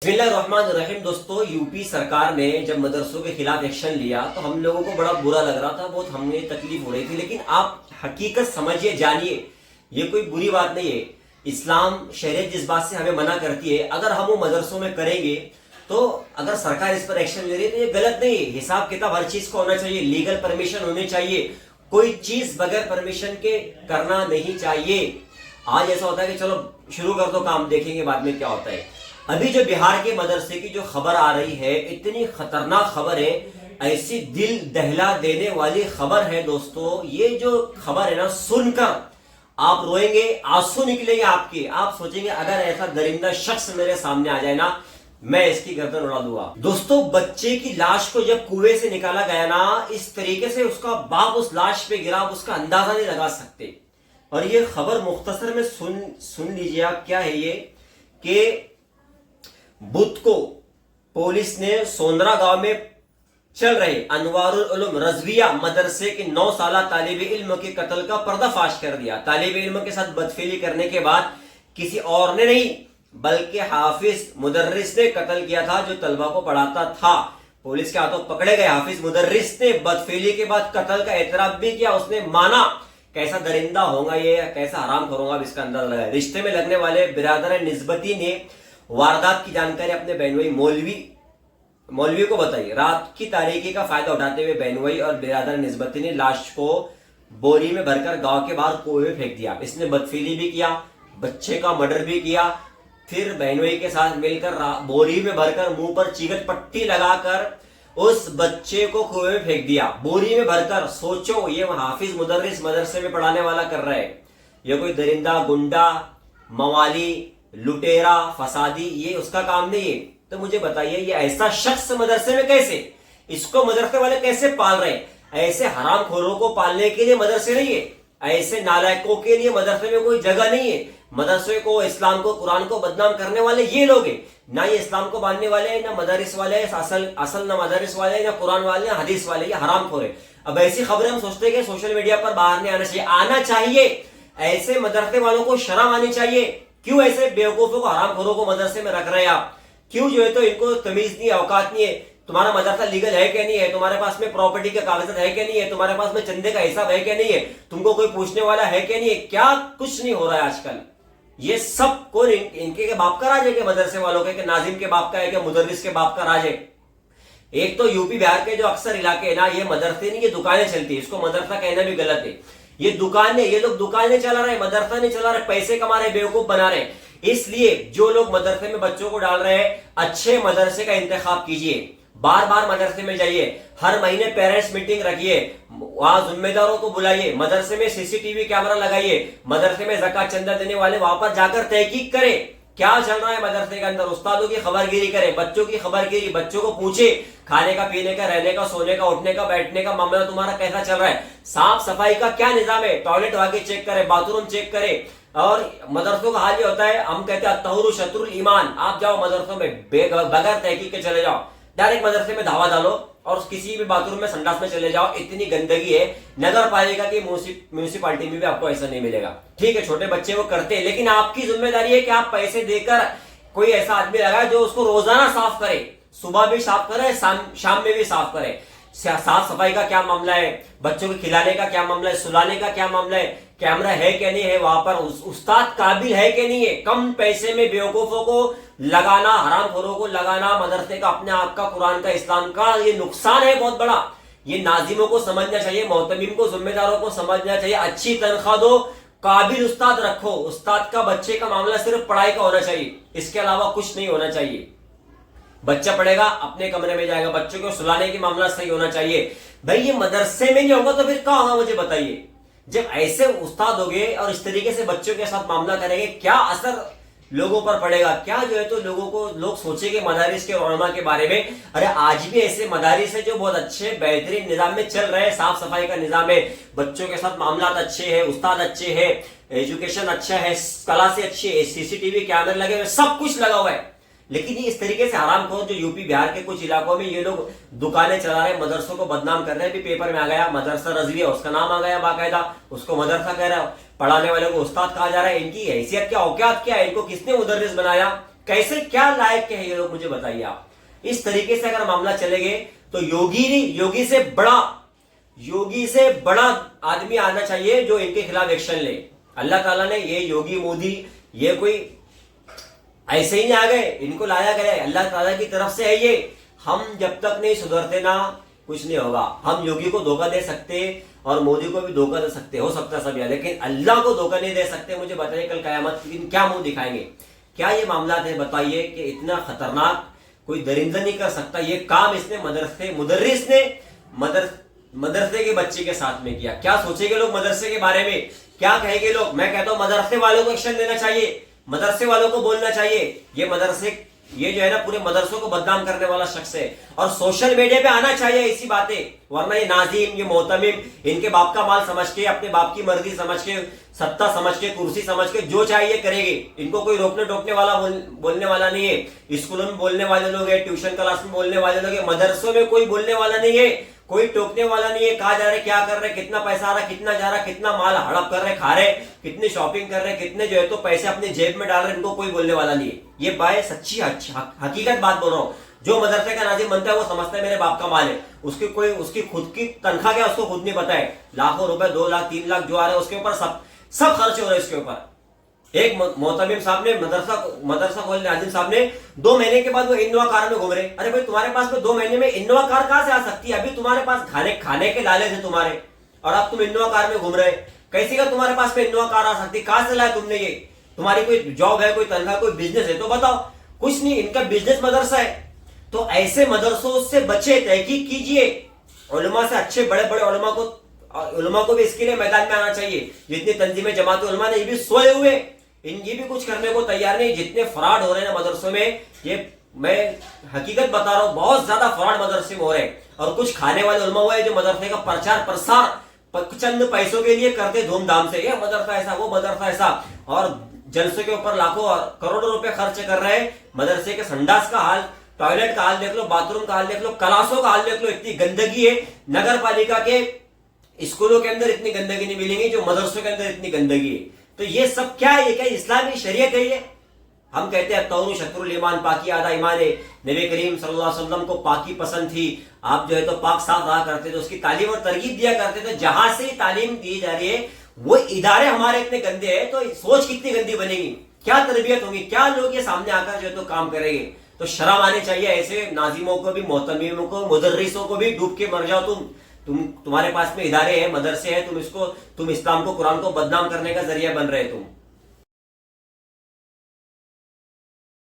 बिस्मिल्लाहिर्रहमानिर्रहीम। दोस्तों, यूपी सरकार ने जब मदरसों के खिलाफ एक्शन लिया तो हम लोगों को बड़ा बुरा लग रहा था, बहुत हमें तकलीफ हो रही थी। लेकिन आप हकीकत समझिए, जानिए, ये कोई बुरी बात नहीं है। इस्लाम शरीयत जिस बात से हमें मना करती है, अगर हम वो मदरसों में करेंगे तो अगर सरकार इस पर एक्शन ले रही है तो ये गलत नहीं है। हिसाब किताब हर चीज को होना चाहिए, लीगल परमिशन होनी चाहिए, कोई चीज बगैर परमिशन के करना नहीं चाहिए। आज ऐसा होता है कि चलो शुरू कर दो काम, देखेंगे बाद में क्या होता है। अभी जो बिहार के मदरसे की जो खबर आ रही है, इतनी खतरनाक खबर है, ऐसी दिल दहला देने वाली खबर है। दोस्तों, ये जो खबर है ना, सुनकर आप रोएंगे, आंसू निकलेंगे आपके। आप सोचेंगे अगर ऐसा दरिंदा शख्स मेरे सामने आ जाए ना, मैं इसकी गर्दन उड़ा दूंगा। दोस्तों, बच्चे की लाश को जब कुएं से निकाला गया ना, इस तरीके से उसका बाप उस लाश पे गिरा, उसका अंदाजा नहीं लगा सकते। और ये खबर मुख्तसर में सुन लीजिए आप। क्या है ये कि बुध को पुलिस ने सोंदरा गांव में चल रहे अनवारुल उलूम रजविया मदरसे के 9 साला तालिब इल्म के कत्ल का पर्दाफाश कर दिया। तालिब इल्म के साथ बदफेली करने के बाद किसी और ने नहीं बल्कि हाफिज मुदर्रिस ने कत्ल किया था, जो तलबा को पढ़ाता था। पुलिस के हाथों पकड़े गए। हाफिज मुदर्रिस ने बदफेली के बाद कत्ल का एतराफ भी किया, उसने माना। कैसा दरिंदा होगा ये, कैसा हराम करूंगा, इसका अंदाजा लगाया। रिश्ते में लगने वाले बिरादर निस्बती ने वारदात की जानकारी अपने बहनोई मौलवी को बताई। रात की तारीकी का फायदा उठाते हुए बहनोई और बिरादर निस्बती ने लाश को बोरी में भरकर गांव के बाहर कुएं में फेंक दिया। इसने बदफेली भी किया, बच्चे का मर्डर भी किया, फिर बहनोई के साथ मिलकर बोरी में भरकर मुंह पर चिगट पट्टी लगाकर उस बच्चे को कुएं में फेंक दिया, बोरी में भरकर। सोचो, ये हाफिज मुदर्रिस मदरसे में पढ़ाने वाला कर रहा है। ये कोई दरिंदा, गुंडा, मवाली, लुटेरा, फसादी, ये उसका काम नहीं है। तो मुझे बताइए, ये ऐसा शख्स मदरसे में कैसे, इसको मदरसे वाले कैसे पाल रहे हैं? ऐसे हरामखोरों को पालने के लिए मदरसे नहीं है, ऐसे नालायकों के लिए मदरसे में कोई जगह नहीं है। मदरसे को, इस्लाम को, कुरान को बदनाम करने वाले ये लोग हैं। ना ये इस्लाम को मानने वाले हैं, ना मदरस वाले हैं, असल ना मदरस वाले हैं, ना कुरान वाले, ना हदीस वाले, ये हरामखोर है। अब ऐसी खबरें हम सोचते हैं कि सोशल मीडिया पर बाहर नहीं आना चाहिए। ऐसे मदरसे वालों को शर्म आनी चाहिए। क्यों ऐसे बेवकूफों को, हरामखोरों को मदरसे में रख रहे हैं आप? क्यों जो है तो इनको तमीज नहीं, औकात नहीं है? तुम्हारा मदरसा लीगल है क्या नहीं है? तुम्हारे पास में प्रॉपर्टी के कागजात है क्या नहीं है? तुम्हारे पास में चंदे का हिसाब है क्या नहीं है? तुमको कोई पूछने वाला है क्या नहीं है? क्या कुछ नहीं हो रहा है आजकल। ये सब कौन, इनके के बाप का राज है कि मदरसे वालों के नाजिम के बाप का है कि मुदर्रिस के बाप का राज है? एक तो यूपी बिहार के जो अक्सर इलाके है ना, ये मदरसे नहीं, ये दुकानें चलती है। इसको मदरसा कहना भी गलत है। ये दुकानें, ये लोग दुकानें चला रहे, मदरसा नहीं चला रहे, पैसे कमा रहे, बेवकूफ बना रहे। इसलिए जो लोग मदरसे में बच्चों को डाल रहे हैं, अच्छे मदरसे का इंतखाब कीजिए, बार बार मदरसे में जाइए, हर महीने पेरेंट्स मीटिंग रखिए, वहां जिम्मेदारों को बुलाइए, मदरसे में सीसीटीवी कैमरा लगाइए, मदरसे में ज़कात चंदा देने वाले वहां पर जाकर तहकीक करें क्या चल रहा है मदरसे के अंदर। उस्तादों की खबरगिरी करें, बच्चों की खबरगिरी, बच्चों को पूछे खाने का, पीने का, रहने का, सोने का, उठने का, बैठने का मामला तुम्हारा कैसा चल रहा है, साफ सफाई का क्या निजाम है, टॉयलेट वाके चेक करें, बाथरूम चेक करें। और मदरसों का हाल ये होता है, हम कहते हैं तहुरु शत्रुल ईमान। आप जाओ मदरसों में बगैर तहकीक के चले जाओ, डायरेक्ट मदरसे में धावा डालो और किसी भी बाथरूम में, संडास में चले जाओ। इतनी गंदगी है, नगर पालिका की म्यूनिसिपालिटी में भी आपको ऐसा नहीं मिलेगा। ठीक है, छोटे बच्चे वो करते हैं, लेकिन आपकी जिम्मेदारी है कि आप पैसे देकर कोई ऐसा आदमी लगाए जो उसको रोजाना साफ करे, सुबह भी साफ करे, शाम में भी साफ करे। साफ सफाई का क्या मामला है, बच्चों को खिलाने का क्या मामला है, सुलाने का क्या मामला है, कैमरा है क्या नहीं है, वहां पर उस्ताद काबिल है क्या नहीं है। कम पैसे में बेवकूफों को लगाना, हरामखोरों को लगाना मदरसे का, अपने आप का, कुरान का, इस्लाम का, ये नुकसान है बहुत बड़ा। ये नाजिमों को समझना चाहिए, मोहतमीम को, जिम्मेदारों को समझना चाहिए। अच्छी तनख्वाह दो, काबिल उस्ताद रखो। उस्ताद का, बच्चे का मामला सिर्फ पढ़ाई का होना चाहिए, इसके अलावा कुछ नहीं होना चाहिए। बच्चा पढ़ेगा, अपने कमरे में जाएगा, बच्चों को सुलाने की मामला सही होना चाहिए। भाई ये मदरसे में नहीं होगा तो फिर क्या होगा, मुझे बताइए। जब ऐसे उस्ताद होंगे और इस तरीके से बच्चों के साथ मामला करेंगे, क्या असर लोगों पर पड़ेगा? क्या जो है तो लोग सोचेंगे मदारिस के उलमा के बारे में। अरे आज भी ऐसे मदारिस है जो बहुत अच्छे बेहतरीन निजाम में चल रहे हैं, साफ सफाई का निजाम है, बच्चों के साथ मामला अच्छे है, उस्ताद अच्छे है, एजुकेशन अच्छा है, कला से अच्छी है, सीसीटीवी कैमरे लगे हुए, सब कुछ लगा हुआ है। लेकिन ये इस तरीके से हरामखोर जो यूपी बिहार के कुछ इलाकों में ये लोग दुकानें चला रहे हैं, मदरसों को बदनाम कर रहे हैं। भी पेपर में आ गया मदरसा रजविया, उसका नाम आ गया बाकायदा, उसको मदरसा कह रहा है, पढ़ाने वाले को उस्ताद कहा जा रहा है। इनकी हैसियत क्या, औकात क्या है? इनको किसने मुदर्रिस बनाया? कैसे क्या लायक के हैं ये लोग, मुझे बताइए आप। इस तरीके से अगर मामला चले गए तो योगी नहीं, योगी से बड़ा आदमी आना चाहिए जो इनके खिलाफ एक्शन ले। अल्लाह ताला ने ये योगी मोदी ये कोई ऐसे ही नहीं आ गए, इनको लाया गया है, अल्लाह ताला की तरफ से है ये। हम जब तक नहीं सुधरते ना कुछ नहीं होगा। हम योगी को धोखा दे सकते और मोदी को भी धोखा दे सकते, हो सकता है सब यार, लेकिन अल्लाह को धोखा नहीं दे सकते। मुझे बताइए कल कयामत के दिन क्या मुंह दिखाएंगे, क्या ये मामला है, बताइए कि इतना खतरनाक कोई दरिंदा नहीं कर सकता। ये काम इसने मुदर्रिस ने मदरसे के बच्चे के साथ में किया। क्या सोचेंगे लोग मदरसे के बारे में, क्या कहेंगे लोग? मैं कहता हूं मदरसे वालों को एक्शन लेना चाहिए, मदरसे वालों को बोलना चाहिए। ये जो है ना पूरे मदरसों को बदनाम करने वाला शख्स है और सोशल मीडिया पे आना चाहिए ऐसी बातें, वरना ये नाजिम, ये मोहतमिम इनके बाप का माल समझ के, अपने बाप की मर्जी समझ के, सत्ता समझ के, कुर्सी समझ के जो चाहिए करेंगे। इनको कोई रोकने टोकने वाला बोलने वाला नहीं है। स्कूलों में बोलने वाले लोग हैं, ट्यूशन क्लास में बोलने वाले लोग हैं, मदरसों में कोई बोलने वाला नहीं है, कोई टोकने वाला नहीं है। कहा जा रहा है, क्या कर रहे, कितना पैसा आ रहा, कितना जा रहा, कितना माल हड़प कर रहे, खा रहे, कितनी शॉपिंग कर रहे, कितने जो है तो पैसे अपने जेब में डाल रहे, इनको कोई बोलने वाला नहीं है। ये बाय सच्ची हकीकत बात बोल रहा हूँ। जो मदरसे का नाजिम बनता है वो समझता है मेरे बाप का माल है, उसकी खुद की तनख्वाह क्या उसको खुद नहीं पता है। लाखों रुपए, 2 लाख 3 लाख जो आ रहे हैं उसके ऊपर सब खर्च हो रहे हैं इसके ऊपर। एक मोहतमिम साहब ने मदरसा खोलने नाजिम साहब ने 2 महीने के बाद वो इनोवा कार में घूम रहे। अरे भाई तुम्हारे पास में 2 महीने में इनोवा कार कहां से आ सकती है? अभी तुम्हारे पास खाने के लाले थे तुम्हारे, और अब तुम इनोवा कार में घूम रहे। कैसी का तुम्हारे पास में इनोवा कार आ सकती है? कहां से लाया तुमने ये? तुम्हारी कोई जॉब है, कोई तनख्वाह, कोई बिजनेस है तो बताओ। कुछ नहीं, इनका बिजनेस मदरसा है। तो ऐसे मदरसों से बचे, तहकीक कीजिए, उलमा से, अच्छे बड़े बड़े उलमा को भी इसके लिए मैदान में आना चाहिए। जितनी तंजीमें जमात उलमा ने ये भी सोए हुए, ये भी कुछ करने को तैयार नहीं। जितने फ्रॉड हो रहे हैं मदरसों में, ये मैं हकीकत बता रहा हूं, बहुत ज्यादा फ्रॉड मदरसे में हो रहे हैं। और कुछ खाने वाले उलमा हुए जो मदरसे का प्रचार प्रसार चंद पैसों के लिए करते धूमधाम से, ये मदरसा ऐसा, वो मदरसा ऐसा, और जलसों के ऊपर लाखों और करोड़ों रुपए खर्च कर रहे हैं। मदरसे के संडास का हाल, टॉयलेट का हाल देख लो, बाथरूम का हाल देख लो, क्लासों का हाल देख लो, इतनी गंदगी है। नगर पालिका के स्कूलों के अंदर इतनी गंदगी नहीं मिलेगी जो मदरसों के अंदर इतनी गंदगी है। तो ये सब क्या है? ये क्या इस्लामी शरीयत है? ये हम कहते हैं तौरू शत्रुल ईमान, पाकी आधा ईमान है। नबी करीम सल्लल्लाहु अलैहि वसल्लम को पाकी पसंद थी, आप जो है तो पाक साफ रहा करते थे, उसकी तालीम और तरगीब दिया करते थे। जहां से तालीम दी जा रही है वो इदारे हमारे इतने गंदे हैं, तो सोच कितनी गंदी बनेगी, क्या तरबियत होगी, क्या लोग ये सामने आकर जो है तो काम करेंगे। तो शर्म आनी चाहिए ऐसे नाजिमों को भी, मोहतमिमों को, मुदर्रिसों को भी। डूब के मर जाओ तुम्हारे पास में इदारे हैं, मदरसे हैं, तुम इस्लाम को, कुरान को बदनाम करने का जरिया बन रहे तुम।